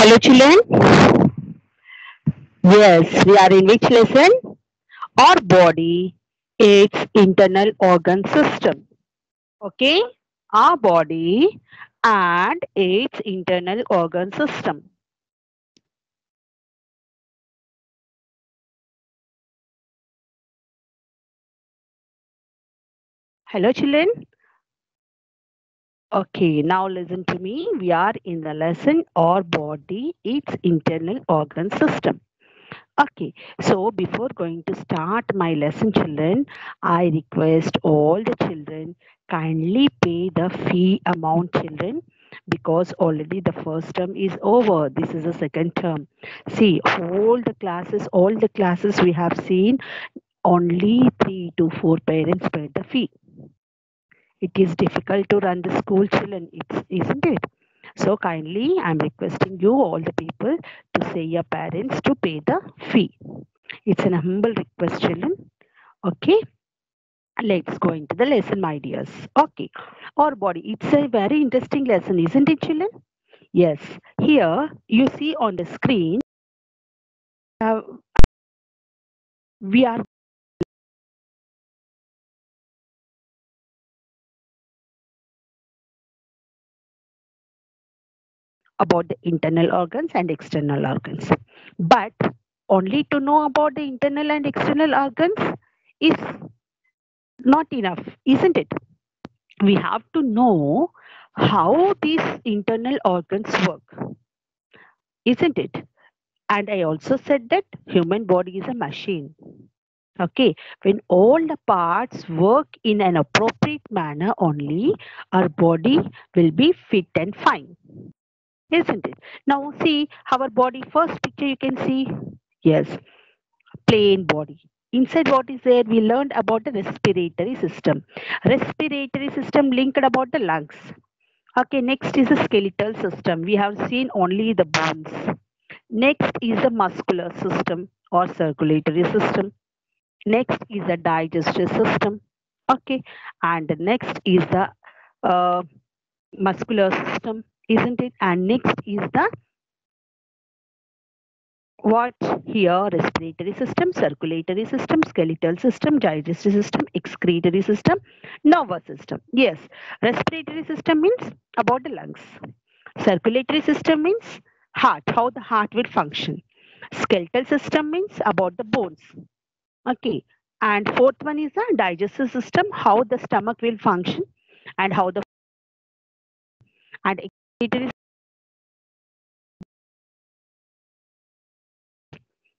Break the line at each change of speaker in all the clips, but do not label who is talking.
Hello, children. Yes, we are in which lesson? Our body, its internal organ system. Okay, our body and its internal organ system. Hello, children. Okay, now listen to me. We are in the lesson Our body, its internal organ system. Okay, so before going to start my lesson, children, I request all the children kindly pay the fee amount, children, because already the first term is over. This is the second term. See, all the classes we have seen, only 3 to 4 parents paid the fee. It is difficult to run the school, children, isn't it? So kindly, I'm requesting you, all the people, to say your parents to pay the fee. It's an humble request, children. Okay, let's go into the lesson, my dears. Okay, our body. It's a very interesting lesson, isn't it, children? Yes. Here you see on the screen, uh, we are about the internal organs and external organs. But only to know about the internal and external organs is not enough, isn't it? We have to know how these internal organs work, isn't it? And I also said that human body is a machine. Okay, when all the parts work in an appropriate manner only, our body will be fit and fine, isn't it? Now see our body. First picture you can see. Yes, plain body. Inside what is there? We learned about the respiratory system. Respiratory system linked about the lungs. Okay, next is the skeletal system. We have seen only the bones. Next is the muscular system or circulatory system. Next is the digestive system. Okay, and the next is the uh, muscular system, isn't it? And next is the what here? Respiratory system, circulatory system, skeletal system, digestive system, excretory system, nervous system. Yes, respiratory system means about the lungs. Circulatory system means heart, how the heart will function. Skeletal system means about the bones. Okay. And fourth one is the digestive system, how the stomach will function and how the and excretory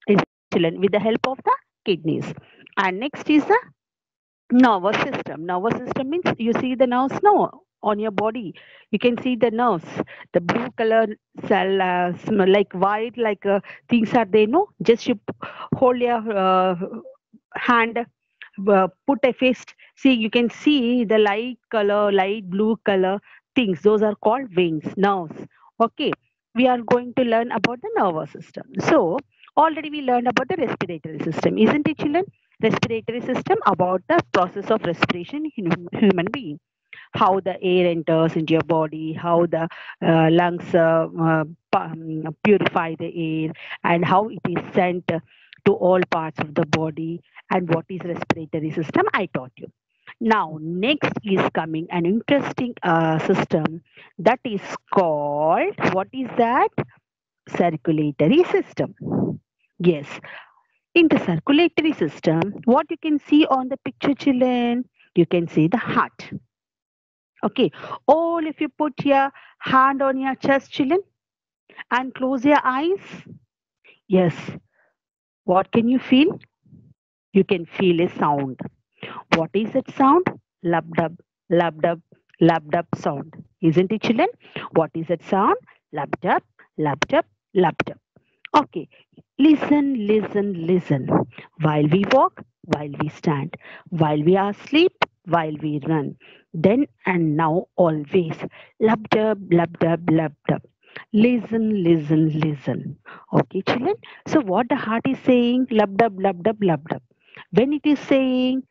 is insulin with the help of the kidneys. And next is the nervous system. Nervous system means you see the nerves now on your body. You can see the nerves, the blue color cell, like white, like things are there. No, just you hold your hand, put a fist. See, you can see the light color, light blue color things. Those are called veins, nerves. Okay, we are going to learn about the nervous system. So already we learned about the respiratory system, isn't it, children? Respiratory system about the process of respiration in human being, how the air enters into your body, how the lungs purify the air, and how it is sent to all parts of the body, and what is respiratory system I taught you. Now next is coming an interesting system that is called, what is that? Circulatory system. Yes, in the circulatory system, what you can see on the picture, children, you can see the heart. Okay, all if you put your hand on your chest, children, and close your eyes, yes, what can you feel? You can feel a sound. What is that sound? Lub-dub, lub-dub, lub-dub sound. Isn't it, children? What is that sound? Lub-dub, lub-dub, lub-dub. Okay, listen, listen, listen. While we walk, while we stand, while we are asleep, while we run. Then and now, always. Lub-dub, lub-dub, lub-dub. Listen, listen, listen. Okay, children? So, what the heart is saying? Lub-dub, lub-dub, lub-dub. When it is saying,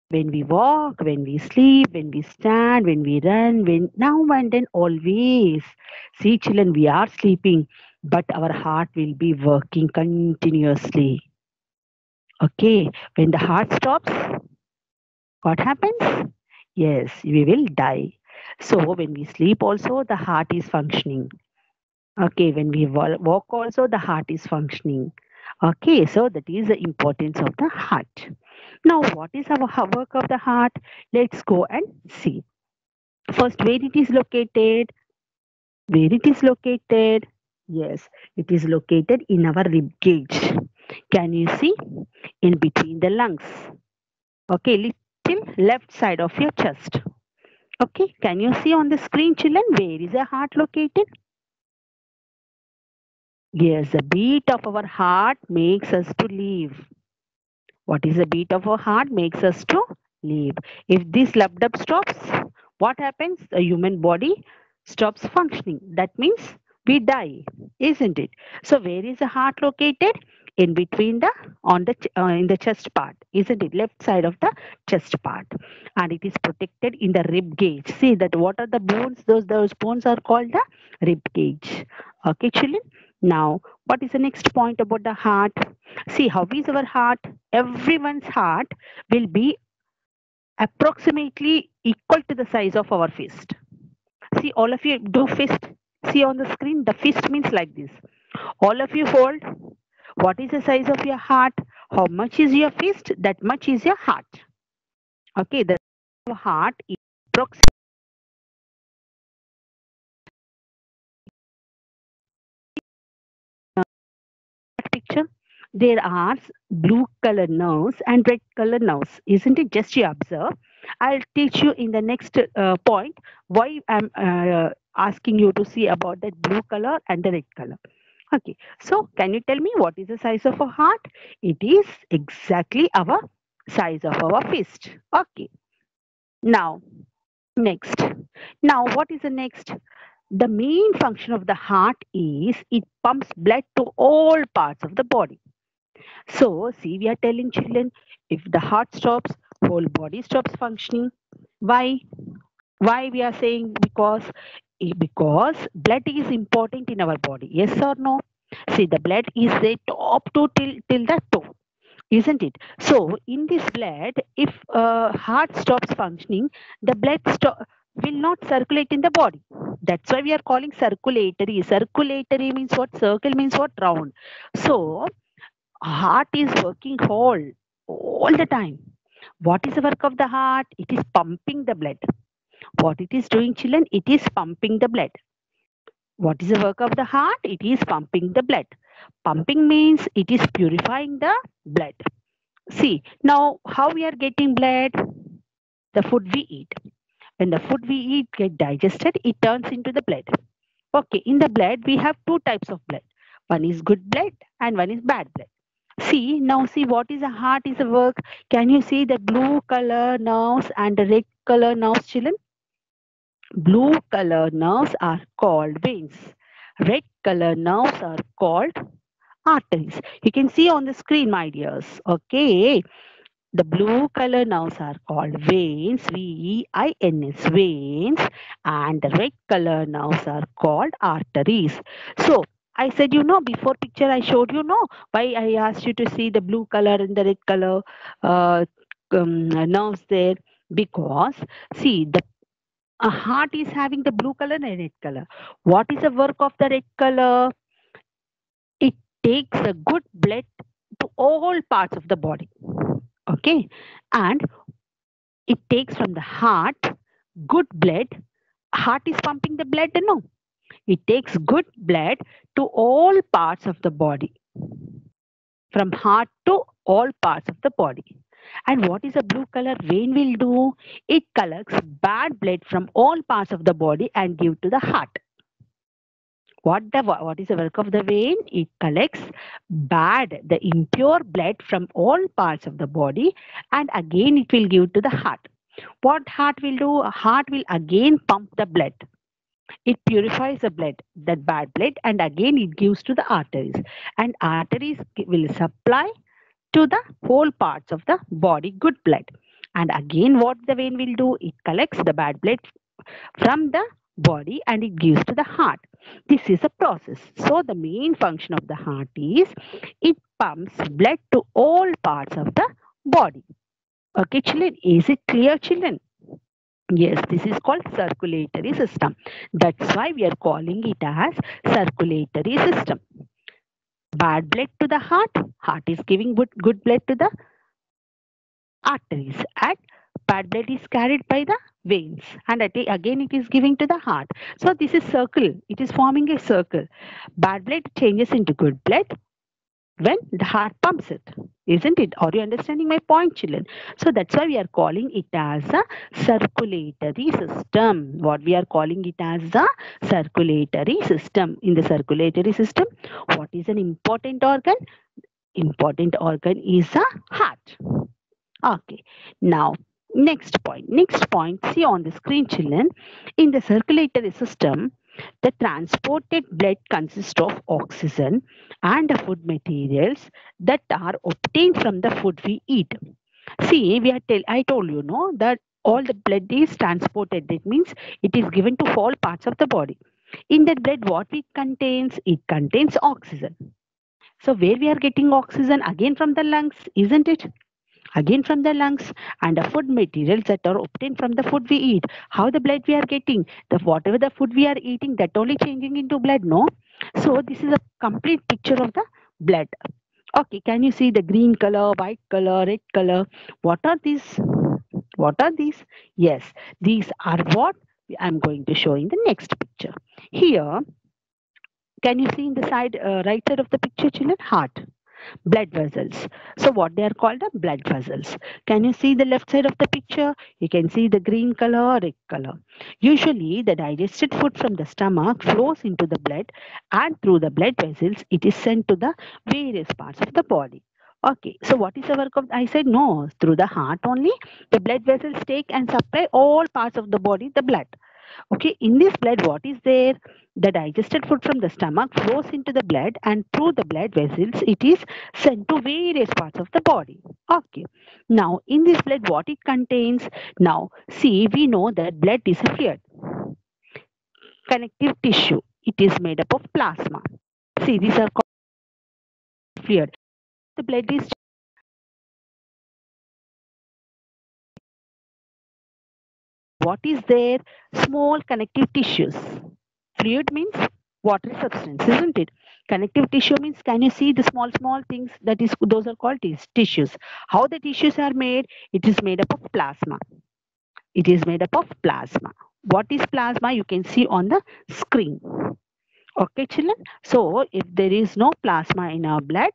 when we walk, when we sleep, when we stand, when we run, when now and then always. See, children, we are sleeping. but our heart will be working continuously. Okay, when the heart stops, what happens? Yes, we will die. So when we sleep also, the heart is functioning. Okay, when we walk also, the heart is functioning. Okay, so that is the importance of the heart. Now, what is our work of the heart? Let's go and see. First, where it is located? Where it is located? Yes, it is located in our rib cage. Can you see? In between the lungs. Okay, little left side of your chest. Okay, can you see on the screen, children, where is the heart located? Yes, the beat of our heart makes us to live. What is the beat of our heart makes us to live. If this lub dub stops, what happens? The human body stops functioning. That means we die, isn't it? So where is the heart located? In between the on the in the chest part, isn't it? Left side of the chest part, and it is protected in the rib cage. See that what are the bones? Those bones are called the rib cage. Okay, children. Now, what is the next point about the heart? See, how is our heart? Everyone's heart will be approximately equal to the size of our fist. See, all of you do fist. See on the screen, the fist means like this. All of you hold. What is the size of your heart? How much is your fist? That much is your heart. Okay, the heart is approximately picture. There are blue color nerves and red color nerves, isn't it? Just you observe. I'll teach you in the next point why I'm asking you to see about that blue color and the red color. Okay, so can you tell me what is the size of a heart? It is exactly our size of our fist. Okay, now next. Now what is the next? The main function of the heart is it pumps blood to all parts of the body. So, see, we are telling children if the heart stops, whole body stops functioning. Why? Why we are saying because blood is important in our body. Yes or no? See, the blood is the top to till the toe, isn't it? So, in this blood, if heart stops functioning, the blood will not circulate in the body. That's why we are calling circulatory. Circulatory means what? Circle means what? Round. So heart is working all the time. What is the work of the heart? It is pumping the blood. What it is doing, children? It is pumping the blood. What is the work of the heart? It is pumping the blood. Pumping means it is purifying the blood. See, now how we are getting blood? The food we eat. When the food we eat get digested, it turns into the blood. Okay, in the blood we have two types of blood. One is good blood and one is bad blood. See, now see what is a heart is a work. Can you see the blue color nerves and the red color nerves, children? Blue color nerves are called veins. Red color nerves are called arteries. You can see on the screen, my dears. Okay. The blue color nerves are called veins, V-E-I-N-S, veins, and the red color nerves are called arteries. So, I said, before picture I showed why I asked you to see the blue color and the red color uh, nerves there. Because, see, the a heart is having the blue color and red color. What is the work of the red color? It takes a good blood to all parts of the body. Okay, and it takes from the heart good blood. Heart is pumping the blood, no? It takes good blood to all parts of the body. From heart to all parts of the body. And what is a blue color vein will do? It collects bad blood from all parts of the body and give to the heart. What is the work of the vein? It collects the impure blood from all parts of the body, and again it will give to the heart. What heart will do? Heart will again pump the blood. It purifies the blood, that bad blood, and again it gives to the arteries. And arteries will supply to the whole parts of the body good blood. And again, what the vein will do? It collects the bad blood from the body and it gives to the heart. This is a process. So the main function of the heart is it pumps blood to all parts of the body. Okay, children, is it clear, children? Yes, this is called circulatory system. That's why we are calling it as circulatory system. Bad blood to the heart is giving good blood to the arteries, and bad blood is carried by the veins, and again it is giving to the heart. So this is circle, it is forming a circle. Bad blood changes into good blood when the heart pumps it, isn't it? Are you understanding my point, children? So that's why we are calling it as a circulatory system. What we are calling it as a circulatory system. In the circulatory system, what is an important organ? Important organ is a heart. Okay, now next point. Next point, see on the screen, children. In the circulatory system, the transported blood consists of oxygen and the food materials that are obtained from the food we eat. See, I told you, no, that all the blood is transported. That means it is given to all parts of the body. In that blood, what it contains? It contains oxygen. So where we are getting oxygen? Again from the lungs, isn't it? Again from the lungs, and the food materials that are obtained from the food we eat. How the blood we are getting? The whatever the food we are eating, that only changing into blood, no? So this is a complete picture of the blood. Okay, can you see the green color, white color, red color? What are these? What are these? Yes, these are what I'm going to show in the next picture. Here, can you see in the side, right side of the picture, children? Heart, blood vessels. So what they are called are blood vessels. Can you see the left side of the picture? You can see the green color, red color. Usually the digested food from the stomach flows into the blood, and through the blood vessels it is sent to the various parts of the body. Okay, so what is the work of, I said no, through the heart only the blood vessels take and supply all parts of the body the blood. Okay, in this blood, what is there? The digested food from the stomach flows into the blood, and through the blood vessels, it is sent to various parts of the body. Okay, now in this blood, what it contains? Now, see, we know that blood is a fluid, connective tissue. It is made up of plasma. See, these are called fluid. The blood is what is there? Small connective tissues. Fluid means watery substance, isn't it? Connective tissue means, can you see the small things? That is, those are called tissues. How the tissues are made? It is made up of plasma. It is made up of plasma. What is plasma? You can see on the screen. Okay, children. So if there is no plasma in our blood,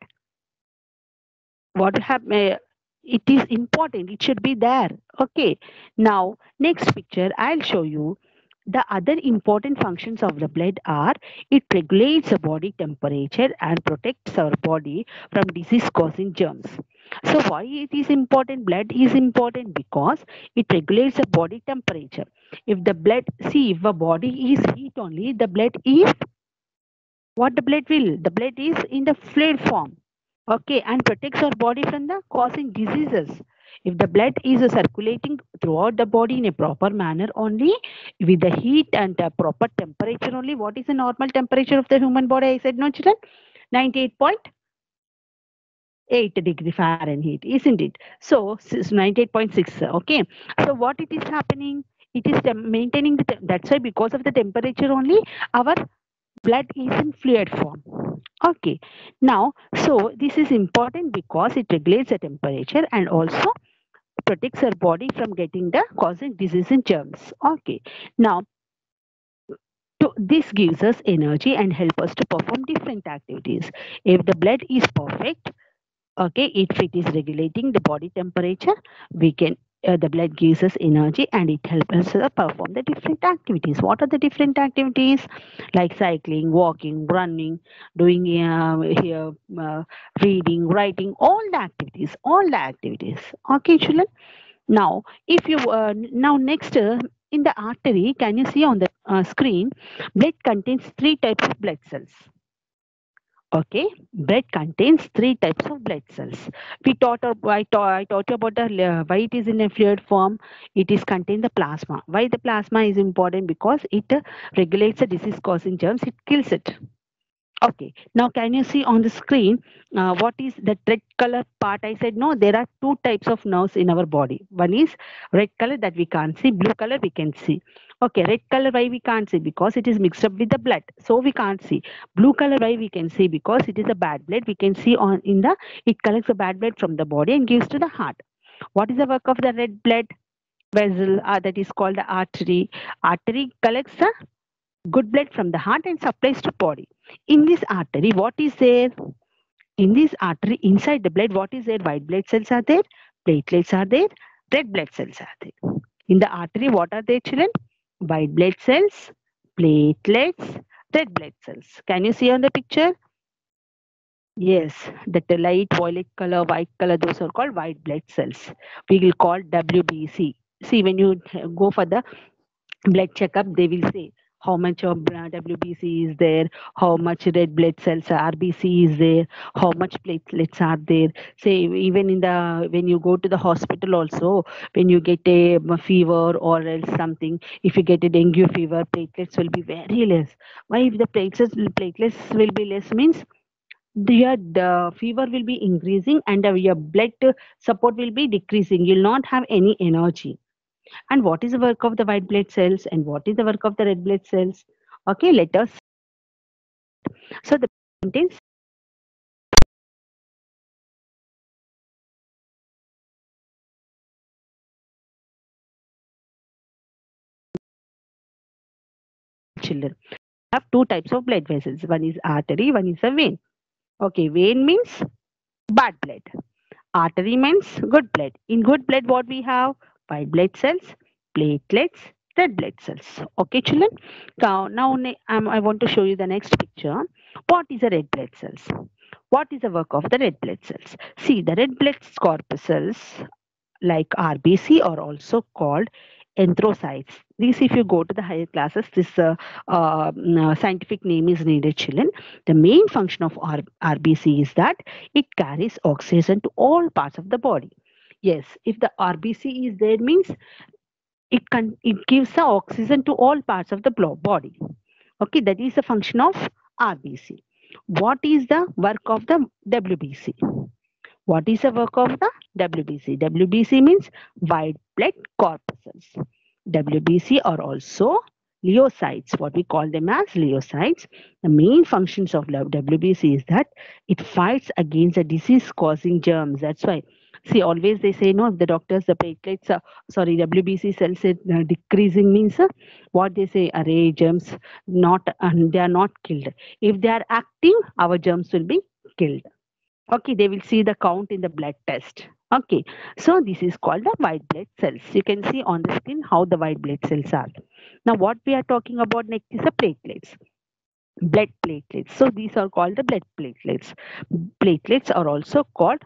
what will happen? It is important. It should be there. Okay. Now, next picture, I'll show you. The other important functions of the blood are it regulates the body temperature and protects our body from disease causing germs. So why it is important? Blood is important because it regulates the body temperature. If the blood, see, if a body is heat only, the blood is what the blood will? The blood is in the fluid form. Okay, and protects our body from the causing diseases. If the blood is circulating throughout the body in a proper manner only, with the heat and the proper temperature only, what is the normal temperature of the human body? I said no, children, 98.8 degree Fahrenheit, isn't it? So 98.6. Okay, so what it is happening? It is maintaining the. That's why because of the temperature only, our blood is in fluid form. Okay, now so this is important because it regulates the temperature and also protects our body from getting the causing disease and germs. Okay, now this gives us energy and help us to perform different activities. If the blood is perfect, okay, if it is regulating the body temperature, we can the blood gives us energy and it helps us perform the different activities. What are the different activities? Like cycling, walking, running, doing here reading, writing, all the activities. Okay, children. Now if you now next in the artery, can you see on the screen? Blood contains three types of blood cells. Okay, blood contains three types of blood cells. I taught you about why it is in a fluid form. It is contain the plasma. Why the plasma is important? Because it regulates the disease causing germs. It kills it. Okay, now can you see on the screen what is the red color part? I said no, there are two types of nerves in our body. One is red color that we can't see, blue color we can see. Okay, red color why we can't see? Because it is mixed up with the blood, so we can't see. Blue color why we can see? Because it is a bad blood. We can see on in the it collects the bad blood from the body and gives to the heart. What is the work of the red blood vessel? That is called the artery. Artery collects the good blood from the heart and supplies to body. In this artery, what is there? In this artery, inside the blood, what is there? White blood cells are there, platelets are there, red blood cells are there. In the artery, what are there, children? White blood cells, platelets, red blood cells. Can you see on the picture? Yes, that the light violet color, white color, those are called white blood cells. We will call WBC. See, when you go for the blood checkup, they will say how much of WBC is there, how much red blood cells RBC is there, how much platelets are there. Say even in the when you go to the hospital also, when you get a fever or else something, if you get a dengue fever, platelets will be very less. Why? If the platelets will be less means your the fever will be increasing and your blood support will be decreasing. You'll not have any energy. And what is the work of the white blood cells and what is the work of the red blood cells? Okay, let us. So the contains children have two types of blood vessels. One is artery, one is a vein. Okay, vein means bad blood. Artery means good blood. In good blood, what we have? White blood cells, platelets, red blood cells. Okay, children. Now, I want to show you the next picture. What is a red blood cells? What is the work of the red blood cells? See, the red blood corpuscles like RBC are also called erythrocytes. This, if you go to the higher classes, this scientific name is needed, children. The main function of RBC is that it carries oxygen to all parts of the body. Yes, if the RBC is there, means it gives the oxygen to all parts of the body. Okay, that is the function of RBC. What is the work of the WBC? What is the work of the WBC? WBC means white blood corpuscles. WBC are also leukocytes, what we call them as leukocytes. The main functions of WBC is that it fights against the disease causing germs. That's why. See, always they say, no, if the doctors, the platelets, WBC cells decreasing means what they say, array germs, not, they are not killed. If they are active, our germs will be killed. Okay, they will see the count in the blood test. Okay, so this is called the white blood cells. You can see on the screen how the white blood cells are. Now, what we are talking about next is the platelets, blood platelets. So these are called the blood platelets. Platelets are also called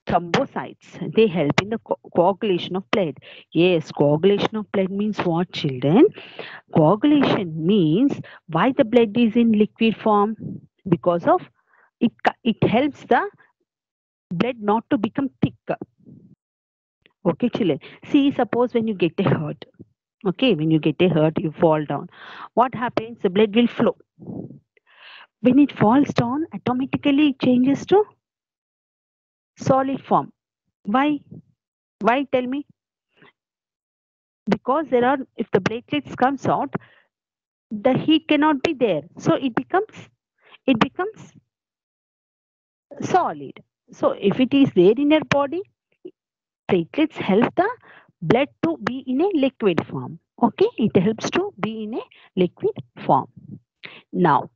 thrombocytes. They help in the coagulation of blood. Yes, coagulation of blood means what, children? Coagulation means why the blood is in liquid form, because of it. It helps the blood not to become thick. Okay, children. See, suppose when you get a hurt, okay, when you get a hurt, you fall down. What happens? The blood will flow. When it falls down, automatically it changes to solid form. Why? Why? Tell me. Because there are, if the platelets comes out, the heat cannot be there, so it becomes solid. So if it is there in your body, platelets help the blood to be in a liquid form. Okay, it helps to be in a liquid form. Now,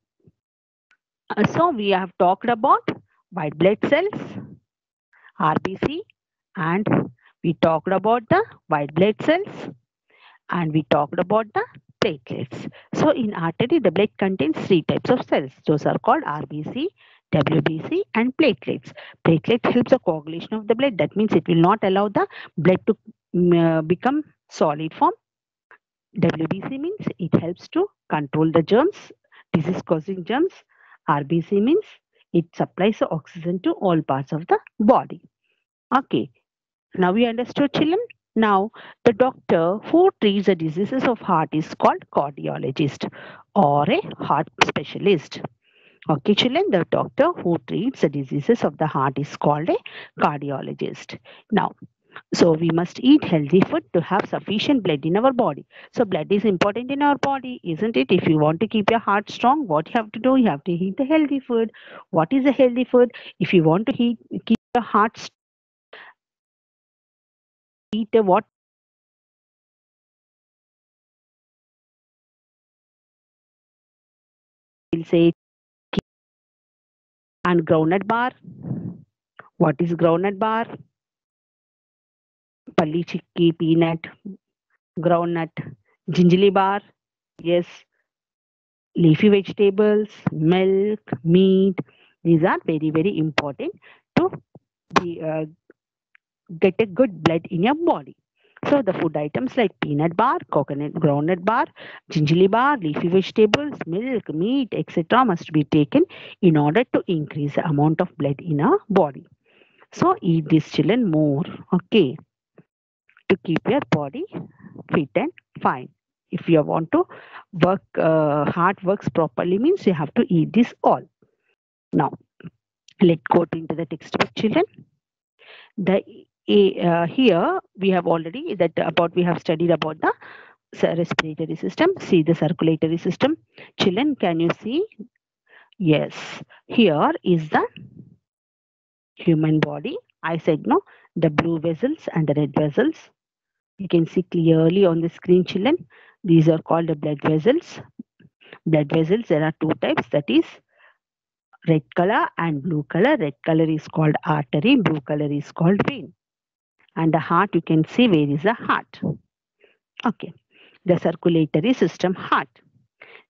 so we have talked about white blood cells, RBC, and we talked about the white blood cells, and we talked about the platelets. So in artery, the blood contains three types of cells. Those are called RBC, WBC, and platelets. Platelet helps the coagulation of the blood. That means it will not allow the blood to become solid form. WBC means it helps to control the germs, disease causing germs. RBC means It supplies the oxygen to all parts of the body. Okay, now we understood, children. Now, the doctor who treats the diseases of heart is called cardiologist or a heart specialist. Okay, children, the doctor who treats the diseases of the heart is called a cardiologist. Now, so we must eat healthy food to have sufficient blood in our body. So blood is important in our body, isn't it? If you want to keep your heart strong, what you have to do? You have to eat the healthy food. What is a healthy food? If you want to keep your heart strong, eat a what? We'll say and groundnut bar. What is groundnut bar? Palli chikki, peanut, groundnut, gingerly bar. Yes, leafy vegetables, milk, meat. These are very, very important to be, get a good blood in your body. So the food items like peanut bar, coconut groundnut bar, gingerly bar, leafy vegetables, milk, meat, etc. must be taken in order to increase the amount of blood in our body. So eat these children more, okay, to keep your body fit and fine. If you want to work, heart works properly means you have to eat this all. Now let's go into the textbook, children. The here we have already that about we have studied about the respiratory system. See the circulatory system. Children, can you see? Yes. Here is the human body. I said no. The blue vessels and the red vessels. You can see clearly on the screen, children. These are called the blood vessels. Blood vessels, there are two types, that is red color and blue color. Red color is called artery, blue color is called vein. And the heart, you can see where is the heart. Okay. The circulatory system, heart.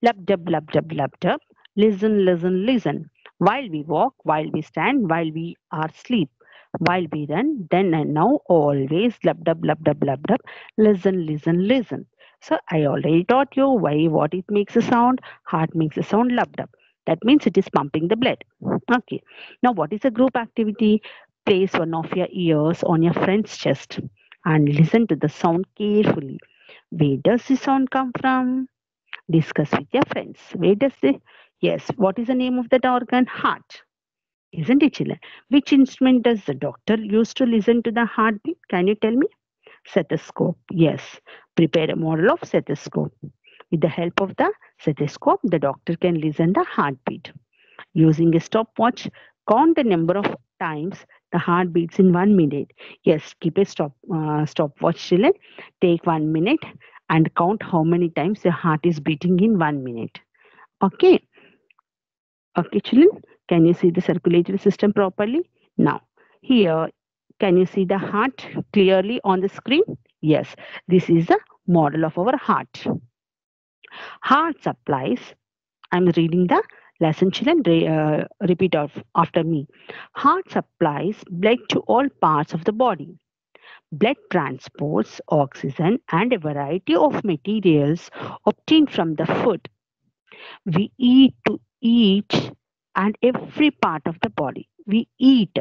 Lub dub lub dub lub dub. Listen, listen, listen. While we walk, while we stand, while we are asleep, while we run, then and now, always lub dub lub dub lub dub. Listen, listen, listen. So I already taught you why what it makes a sound. Heart makes a sound lub dub. That means it is pumping the blood. Okay. Now what is a group activity? Place one of your ears on your friend's chest and listen to the sound carefully. Where does the sound come from? Discuss with your friends. Where does the yes, what is the name of that organ? Heart. Isn't it, children? Which instrument does the doctor use to listen to the heartbeat? Can you tell me? Stethoscope. Yes. Prepare a model of stethoscope. With the help of the stethoscope, the doctor can listen the heartbeat. Using a stopwatch, count the number of times the heart beats in 1 minute. Yes, keep a stopwatch, children. Take 1 minute and count how many times your heart is beating in 1 minute. Okay, okay, children. Can you see the circulatory system properly? Now, here, can you see the heart clearly on the screen? Yes, this is the model of our heart. Heart supplies, I'm reading the lesson, children. Repeat after me. Heart supplies blood to all parts of the body. Blood transports oxygen and a variety of materials obtained from the food we eat to each and every part of the body. We eat,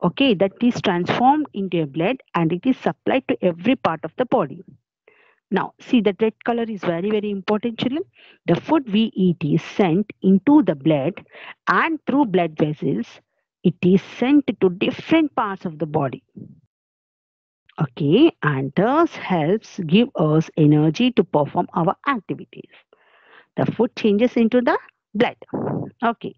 okay, that is transformed into a blood and it is supplied to every part of the body. Now, see that red color is very, very important, children. The food we eat is sent into the blood and through blood vessels, it is sent to different parts of the body. Okay, and thus helps give us energy to perform our activities. The food changes into the blood. Okay,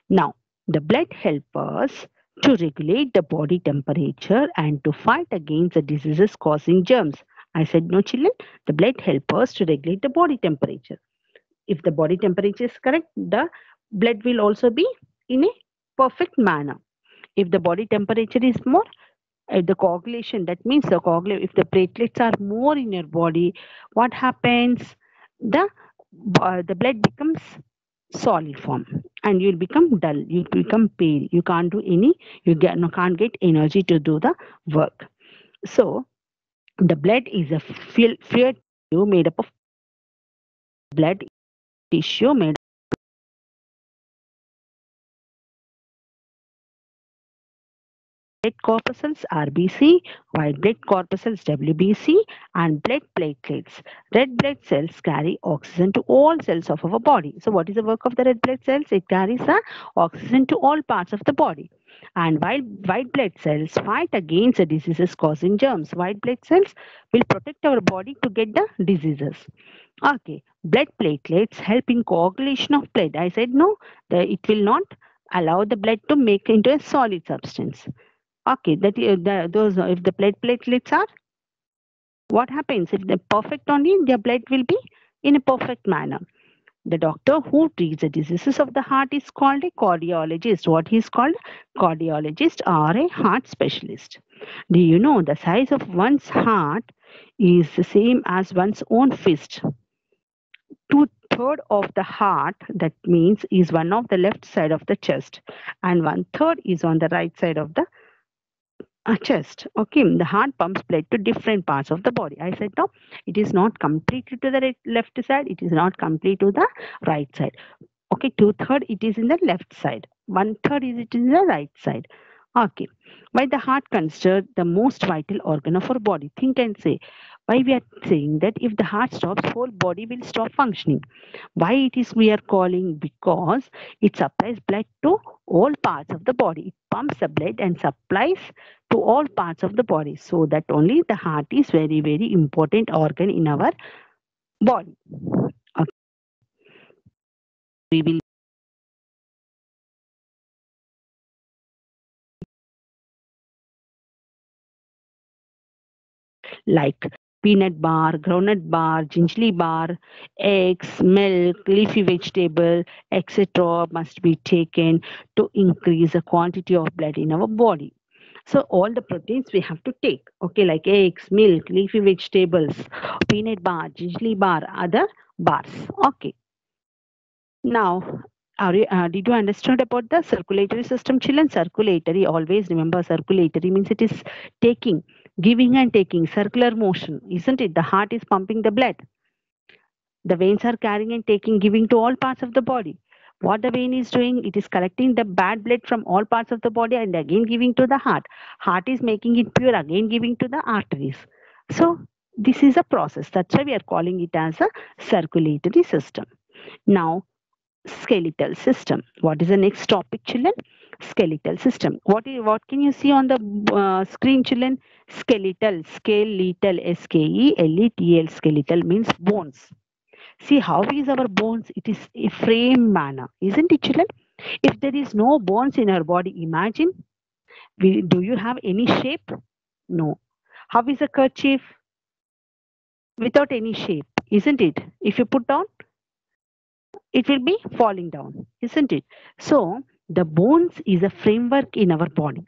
now the blood helps us to regulate the body temperature and to fight against the diseases causing germs. I said no, children. The blood helps us to regulate the body temperature. If the body temperature is correct, the blood will also be in a perfect manner. If the body temperature is more, the coagulation, that means if the platelets are more in your body, what happens? The the blood becomes solid form and you'll become dull, you become pale, you can't do any, can't get energy to do the work. So the blood is a fluid tissue made up of blood tissue made blood corpuscles RBC, white blood corpuscles WBC, and blood platelets. Red blood cells carry oxygen to all cells of our body. So, what is the work of the red blood cells? It carries the oxygen to all parts of the body. And white blood cells fight against the diseases causing germs. White blood cells will protect our body to get the diseases. Okay, blood platelets help in coagulation of blood. I said no, it will not allow the blood to make into a solid substance. Okay, those if the blood platelets are, what happens if they're perfect only? Their blood will be in a perfect manner. The doctor who treats the diseases of the heart is called a cardiologist. What he is called? Cardiologist or a heart specialist. Do you know the size of one's heart is the same as one's own fist? Two-third of the heart, that means, is one of the left side of the chest, and one-third is on the right side of the chest. Okay, the heart pumps blood to different parts of the body. I said no, it is not completely to the left side, it is not complete to the right side. Okay, two-third it is in the left side, one-third is it in the right side. Okay, why the heart considered the most vital organ of our body? Think and say. Why we are saying that if the heart stops, whole body will stop functioning. Why it is we are calling? Because it supplies blood to all parts of the body. It pumps the blood and supplies to all parts of the body. So that only the heart is very, very important organ in our body. Okay. We will like peanut bar, groundnut bar, gingerly bar, eggs, milk, leafy vegetable, etc. must be taken to increase the quantity of blood in our body. So all the proteins we have to take, okay, like eggs, milk, leafy vegetables, peanut bar, gingerly bar, other bars. Okay. Now, did you understand about the circulatory system, children? Circulatory, always remember circulatory means it is taking, giving and taking, circular motion, isn't it? The heart is pumping the blood. The veins are carrying and taking, giving to all parts of the body. What the vein is doing, it is collecting the bad blood from all parts of the body and again giving to the heart. Heart is making it pure, again giving to the arteries. So, this is a process. That's why we are calling it as a circulatory system. Now, skeletal system. What is the next topic, children? Skeletal system. What can you see on the screen, children? Skeletal, skeletal. Skeletal means bones. See how is our bones? It is a frame manner, isn't it, children? If there is no bones in our body, imagine. Do you have any shape? No. How is a kerchief? Without any shape, isn't it? If you put down, it will be falling down, isn't it? So the bones is a framework in our body.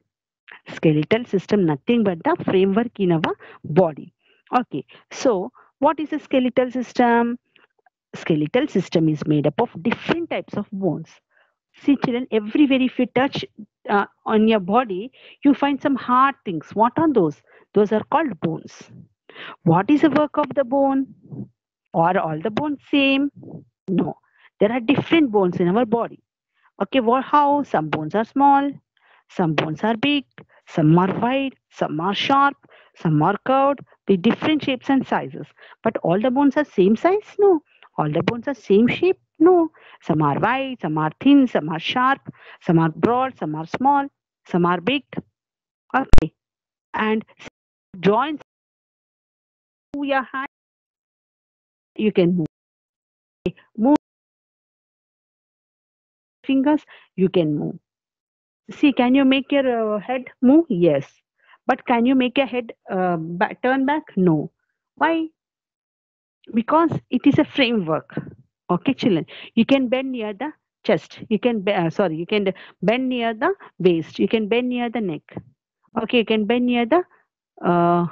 Skeletal system, nothing but the framework in our body. Okay, so what is a skeletal system? Skeletal system is made up of different types of bones. See, children, everywhere if you touch on your body, you find some hard things. What are those? Those are called bones. What is the work of the bone? Are all the bones same? No, there are different bones in our body. Okay, how? Some bones are small, some bones are big, some are wide, some are sharp, some are curved with different shapes and sizes. But all the bones are same size? No. All the bones are same shape? No. Some are wide, some are thin, some are sharp, some are broad, some are small, some are big. Okay. And joints, move your hand, you can move. Move fingers, you can move. See, can you make your head move? Yes. But can you make your head turn back? No. Why? Because it is a framework. Okay, children. You can bend near the chest. You can, you can bend near the waist. You can bend near the neck. Okay, you can bend near the uh,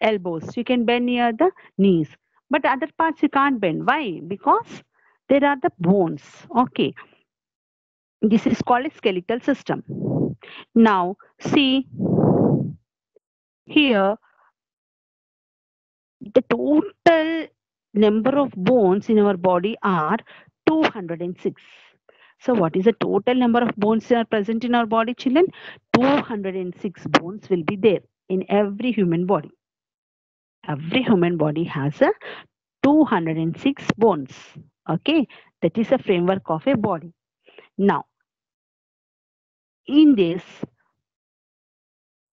elbows. You can bend near the knees. But other parts you can't bend. Why? Because there are the bones. Okay. This is called a skeletal system. Now, see here the total number of bones in our body are 206. So what is the total number of bones that are present in our body, children? 206 bones will be there in every human body. Every human body has a 206 bones. Okay, that is a framework of a body. Now, in this,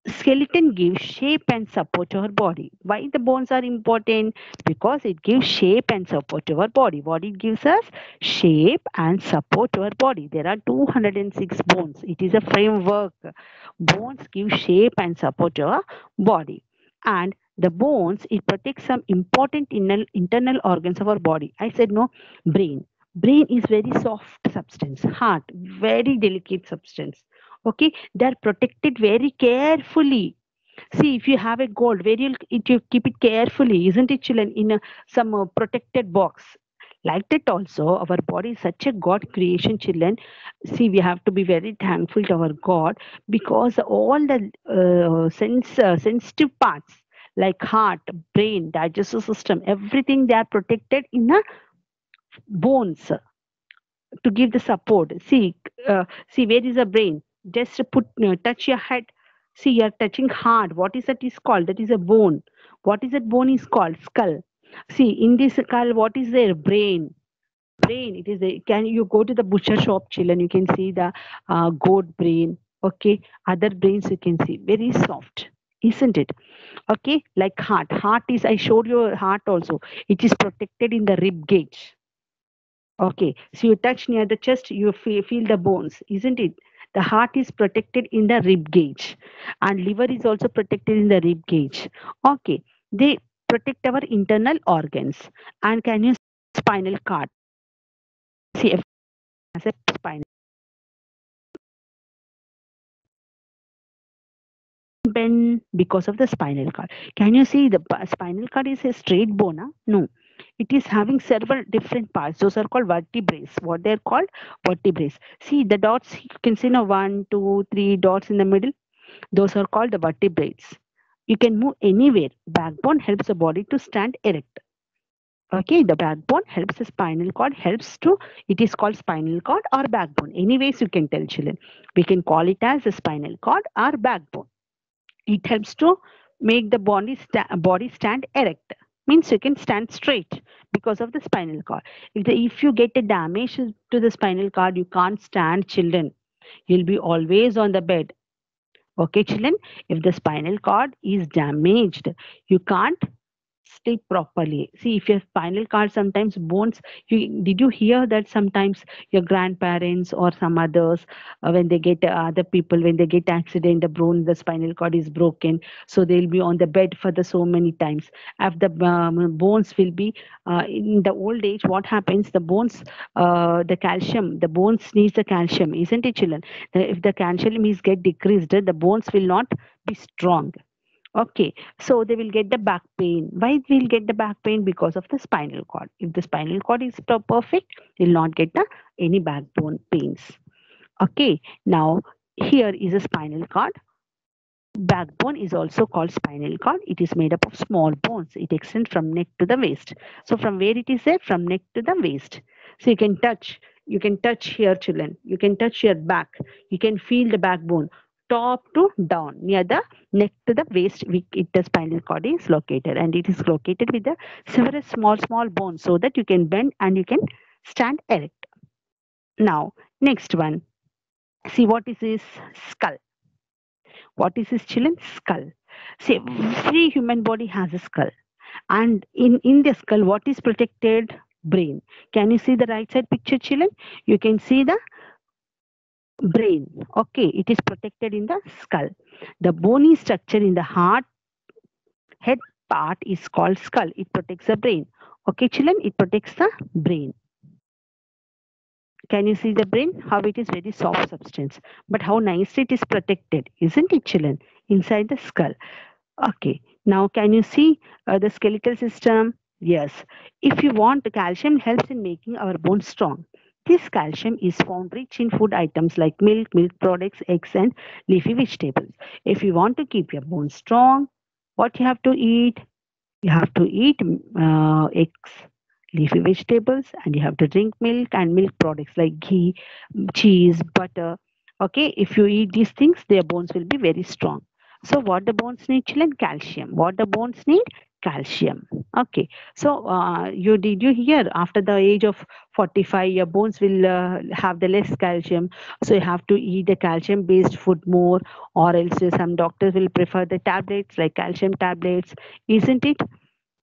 skeleton gives shape and support to our body. Why the bones are important? Because it gives shape and support to our body. What it gives us? Shape and support to our body. There are 206 bones. It is a framework. Bones give shape and support to our body. And the bones, it protects some important internal organs of our body. I said no, brain. Brain is very soft substance. Heart, very delicate substance. Okay, they are protected very carefully. See, if you have a gold, where you keep it carefully, isn't it, children, in some protected box? Like that also, our body is such a God creation, children. See, we have to be very thankful to our God, because all the sensitive parts like heart, brain, digestive system, everything, they are protected in the bones to give the support. See where is the brain? Just put touch your head. See, you're touching heart. What is that is called? That is a bone. What is that bone is called? Skull. See, in this skull, what is there? Brain. Brain. It is. Can you go to the butcher shop, children? You can see the goat brain. Okay. Other brains you can see. Very soft, isn't it? Okay. Like heart. Heart is. I showed you heart also. It is protected in the rib cage. Okay, so you touch near the chest, you feel the bones, isn't it? The heart is protected in the rib cage, and liver is also protected in the rib cage. Okay, they protect our internal organs. And can you spinal cord? See, if has a spinal bend because of the spinal cord. Can you see the spinal cord is a straight bone? Huh? No, it is having several different parts. Those are called vertebrae. What they're called? Vertebrae. See the dots. You can see now 1, 2, 3 dots in the middle. Those are called the vertebrae. You can move anywhere. Backbone helps the body to stand erect. Okay, the backbone helps the spinal cord, helps to, it is called spinal cord or backbone. Anyways, you can tell, children. We can call it as a spinal cord or backbone. It helps to make the body stand erect. Means you can stand straight because of the spinal cord. If you get a damage to the spinal cord, you can't stand, children. You'll be always on the bed. Okay, children. If the spinal cord is damaged, you can't sleep properly. See, if your spinal cord sometimes bones, did you hear that sometimes your grandparents or some others, when they get other people, when they get accident, the spinal cord is broken, so they'll be on the bed for the so many times. If the bones will be in the old age, what happens? The bones, the calcium, the bones needs the calcium, isn't it, children? If the calcium is get decreased, the bones will not be strong. Okay, so they will get the back pain. Why will get the back pain? Because of the spinal cord. If the spinal cord is perfect, they will not get any backbone pains. Okay, now here is a spinal cord. Backbone is also called spinal cord. It is made up of small bones. It extends from neck to the waist. So from where it is there? From neck to the waist. So you can touch. You can touch here, children. You can touch your back. You can feel the backbone top to down near the neck to the waist. The spinal cord is located, and it is located with the several small bones, so that you can bend and you can stand erect. Now next one. See what is this? Skull. What is his children? Skull. See, every human body has a skull. And in the skull, what is protected? Brain. Can you see the right side picture, children? You can see the brain. Okay, it is protected in the skull. The bony structure in the heart head part is called skull. It protects the brain. Okay, children, it protects the brain. Can you see the brain? How it is very soft substance. But how nicely it is protected, isn't it, children? Inside the skull. Okay. Now, can you see the skeletal system? Yes. If you want, the calcium helps in making our bones strong. This calcium is found rich in food items like milk products, eggs, and leafy vegetables. If you want to keep your bones strong, what you have to eat? You have to eat eggs, leafy vegetables, and you have to drink milk and milk products like ghee, cheese, butter. Okay, if you eat these things, their bones will be very strong. So what the bones need, children? Calcium. What the bones need? Calcium. Okay. So you hear after the age of 45, your bones will have the less calcium. So you have to eat the calcium-based food more, or else some doctors will prefer the tablets like calcium tablets, isn't it?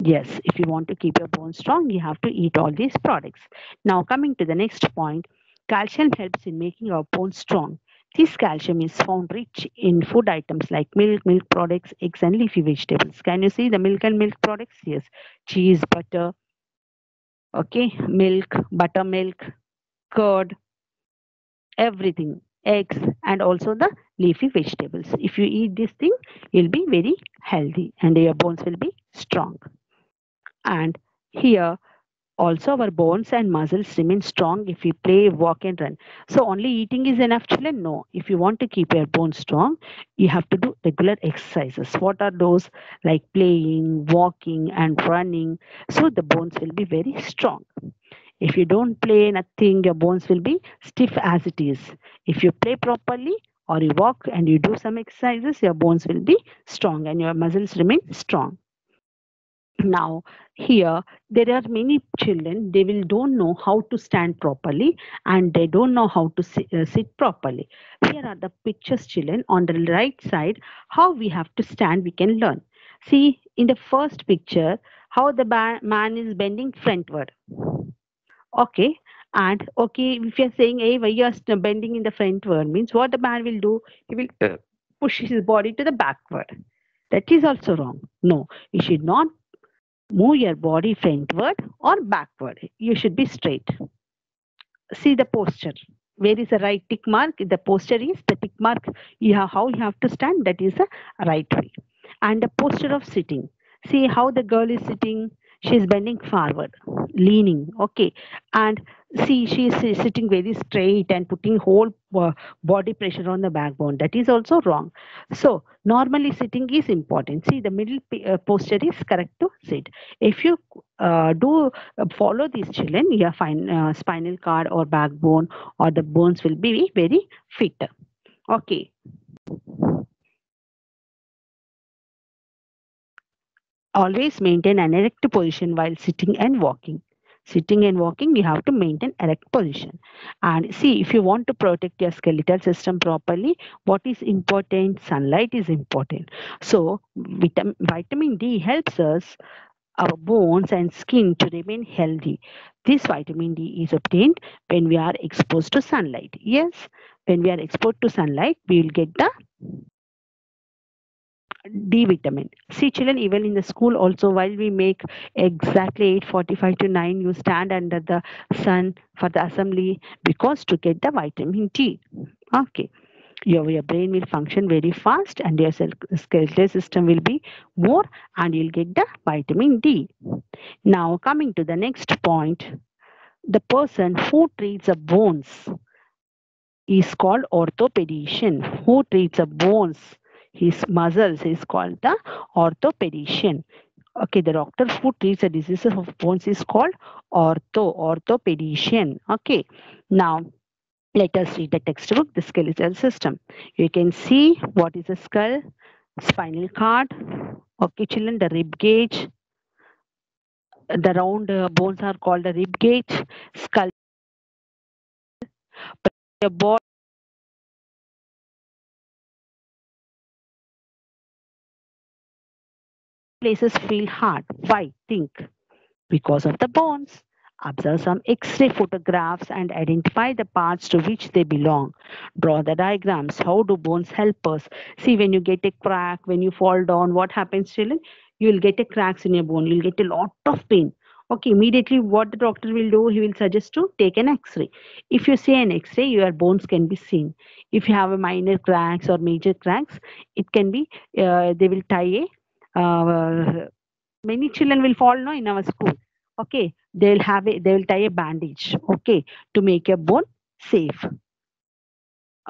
Yes, if you want to keep your bones strong, you have to eat all these products. Now, coming to the next point, calcium helps in making our bones strong. This calcium is found rich in food items like milk, milk products, eggs, and leafy vegetables. Can you see the milk and milk products? Yes, cheese, butter, okay, milk, buttermilk, curd, everything, eggs, and also the leafy vegetables. If you eat this thing, you'll be very healthy and your bones will be strong. And here, also, our bones and muscles remain strong if we play, walk, and run. So, only eating is enough, children? No. If you want to keep your bones strong, you have to do regular exercises. What are those? Like playing, walking, and running. So, the bones will be very strong. If you don't play nothing, your bones will be stiff as it is. If you play properly or you walk and you do some exercises, your bones will be strong and your muscles remain strong. Now here there are many children, they will don't know how to stand properly and they don't know how to sit properly. Here are the pictures, children. On the right side, how we have to stand, we can learn. See, in the first picture, how the man is bending frontward. Okay. And okay, if you're saying, hey, why you're bending in the frontward, means what the man will do, he will push his body to the backward. That is also wrong. No, you should not move your body frontward or backward. You should be straight. See the posture. Where is the right tick mark? The posture is the tick mark. You have, how you have to stand. That is the right way. And the posture of sitting. See how the girl is sitting. She is bending forward, leaning. Okay, and see she is sitting very straight and putting whole body pressure on the backbone. That is also wrong. So normally sitting is important. See the middle posture is correct to sit. If you do follow these children, your spinal cord or backbone or the bones will be very fit. Okay. Always maintain an erect position while sitting and walking. Sitting and walking, you have to maintain erect position. And see, if you want to protect your skeletal system properly, what is important? Sunlight is important. So vitamin D helps us, our bones and skin, to remain healthy. This vitamin D is obtained when we are exposed to sunlight. Yes, when we are exposed to sunlight, we will get the D vitamin. See, children, even in the school also, while we make exactly 8:45 to 9, you stand under the sun for the assembly because to get the vitamin D. Okay. Your brain will function very fast and your skeletal system will be more and you'll get the vitamin D. Now, coming to the next point, the person who treats the bones is called orthopedician. Who treats the bones, his muscles, is called the orthopedician. Okay, the doctor who treats the diseases of bones is called orthopedician. Okay, now let us read the textbook, the skeletal system. You can see what is the skull, spinal cord. Okay, children, the rib cage, the round bones are called the rib cage, skull, your body places feel hard. Why? Think. Because of the bones. Observe some X-ray photographs and identify the parts to which they belong. Draw the diagrams. How do bones help us? See, when you get a crack, when you fall down, what happens, children? You will get a cracks in your bone. You'll get a lot of pain. Okay, immediately what the doctor will do, he will suggest to take an X-ray. If you see an X-ray, your bones can be seen. If you have a minor cracks or major cracks, it can be, they will tie a many children will fall no in our school. Okay, they will tie a bandage. Okay, to make your bone safe.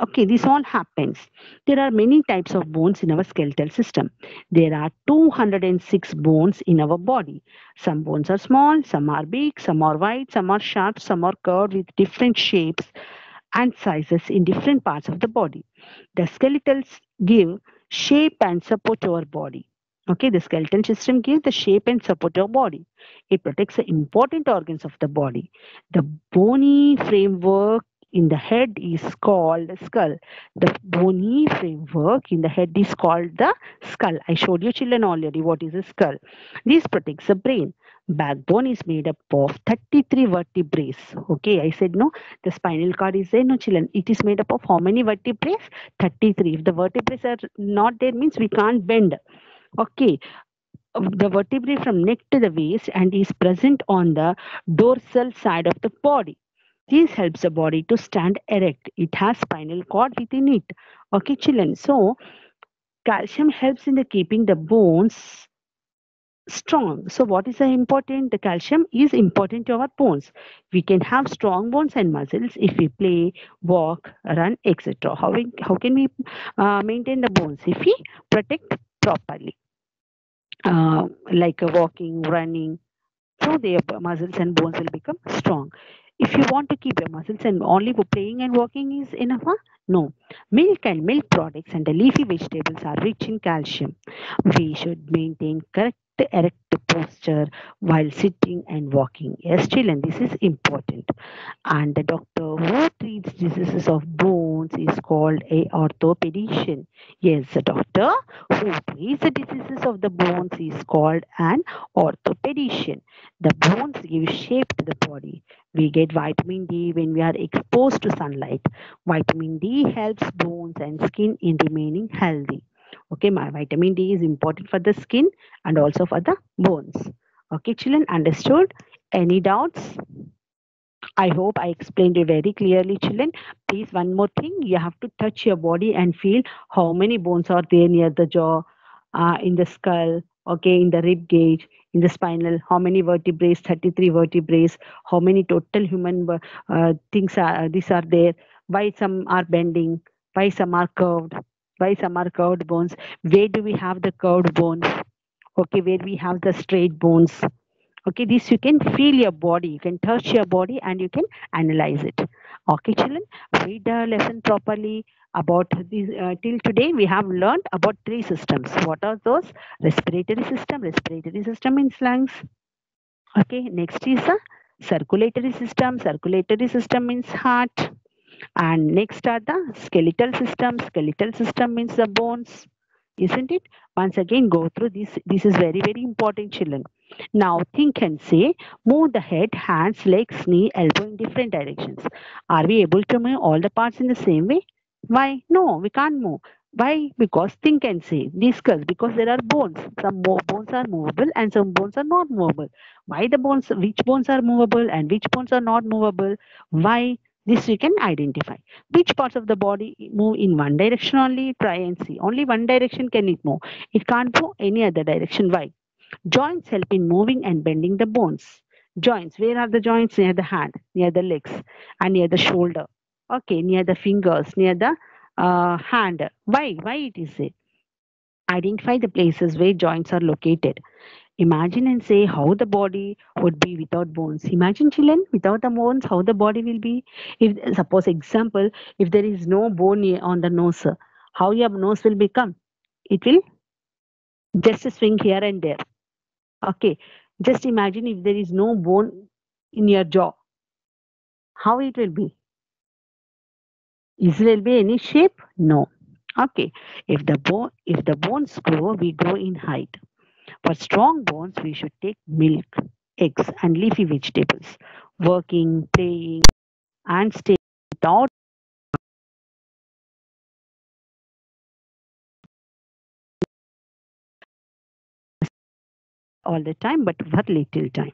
Okay, this all happens. There are many types of bones in our skeletal system. There are 206 bones in our body. Some bones are small, some are big, some are wide, some are sharp, some are curved with different shapes. and sizes in different parts of the body. The skeletals give shape and support to our body. Okay, the skeletal system gives the shape and support to our body. It protects the important organs of the body. The bony framework in the head is called skull. The bony framework in the head is called the skull. I showed you children already what is a skull. This protects the brain. Backbone is made up of 33 vertebrae. Okay, I said no. The spinal cord is there, no children. It is made up of how many vertebrae? 33. If the vertebrae are not there, means we can't bend. Okay, the vertebrae from neck to the waist and is present on the dorsal side of the body. This helps the body to stand erect. It has spinal cord within it. Okay, children. So calcium helps in the keeping the bones strong. So what is the important? The calcium is important to our bones. We can have strong bones and muscles if we play, walk, run, etc. How can we maintain the bones? If we protect properly, like walking, running, so their muscles and bones will become strong. If you want to keep your muscles and only for playing and walking is enough, huh? No. Milk and milk products and the leafy vegetables are rich in calcium. We should maintain correct erect posture while sitting and walking. Yes, children, this is important. And the doctor who treats diseases of bones is called a orthopedician. Yes, the doctor who treats the diseases of the bones is called an orthopedician. The bones give shape to the body. We get vitamin D when we are exposed to sunlight. Vitamin D helps bones and skin in remaining healthy. Okay, my vitamin D is important for the skin and also for the bones. Okay, children, understood? Any doubts? I hope I explained it very clearly, children. Please, one more thing, you have to touch your body and feel how many bones are there near the jaw, in the skull, okay, in the rib cage, in the spinal, how many vertebrae, 33 vertebrae, how many total human things are, these are there, why some are bending, why some are curved, why some are curved bones, where do we have the curved bones, okay, where we have the straight bones. Okay, this you can feel your body, you can touch your body and you can analyze it. Okay, children, read the lesson properly. About this, till today we have learned about three systems. What are those? Respiratory system. Respiratory system means lungs. Okay, next is the circulatory system. Circulatory system means heart. And next are the skeletal system. Skeletal system means the bones, isn't it? Once again, go through this. This is very, very important, children. Now think and say, move the head, hands, legs, knee, elbow in different directions. Are we able to move all the parts in the same way? Why? No, we can't move. Why? Because think and say, discuss, because there are bones. Some bones are movable and some bones are not movable. Why the bones, which bones are movable and which bones are not movable? Why? This we can identify. Which parts of the body move in one direction only? Try and see. Only one direction can it move. It can't move any other direction. Why? Joints help in moving and bending the bones. Joints. Where are the joints? Near the hand, near the legs, and near the shoulder. Okay, near the fingers, near the hand. Why? Why it is it? Identify the places where joints are located. Imagine and say how the body would be without bones. Imagine, children, without the bones, how the body will be. If suppose example, if there is no bone on the nose, how your nose will become? It will just swing here and there. Okay, just imagine if there is no bone in your jaw, how it will be? Is there be any shape? No. Okay, if the bones grow, we grow in height. For strong bones, we should take milk, eggs, and leafy vegetables. Working, playing, and staying without all the time, but for little time.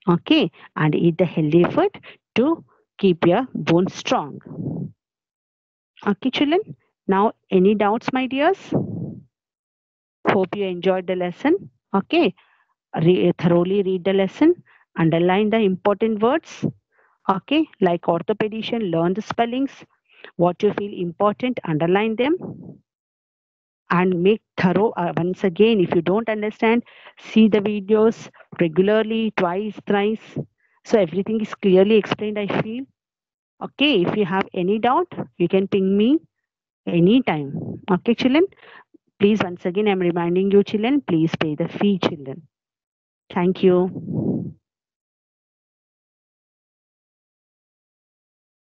Okay, and eat the healthy food to keep your bones strong. Okay, children. Now, any doubts, my dears? Hope you enjoyed the lesson. Okay, thoroughly read the lesson, underline the important words. Okay, like orthopedician, learn the spellings. What you feel important, underline them and make thorough. Once again, if you don't understand, see the videos regularly, twice, thrice. So everything is clearly explained, I feel. Okay, if you have any doubt, you can ping me anytime. Okay, children. Please, once again, I'm reminding you, children, please pay the fee, children. Thank you.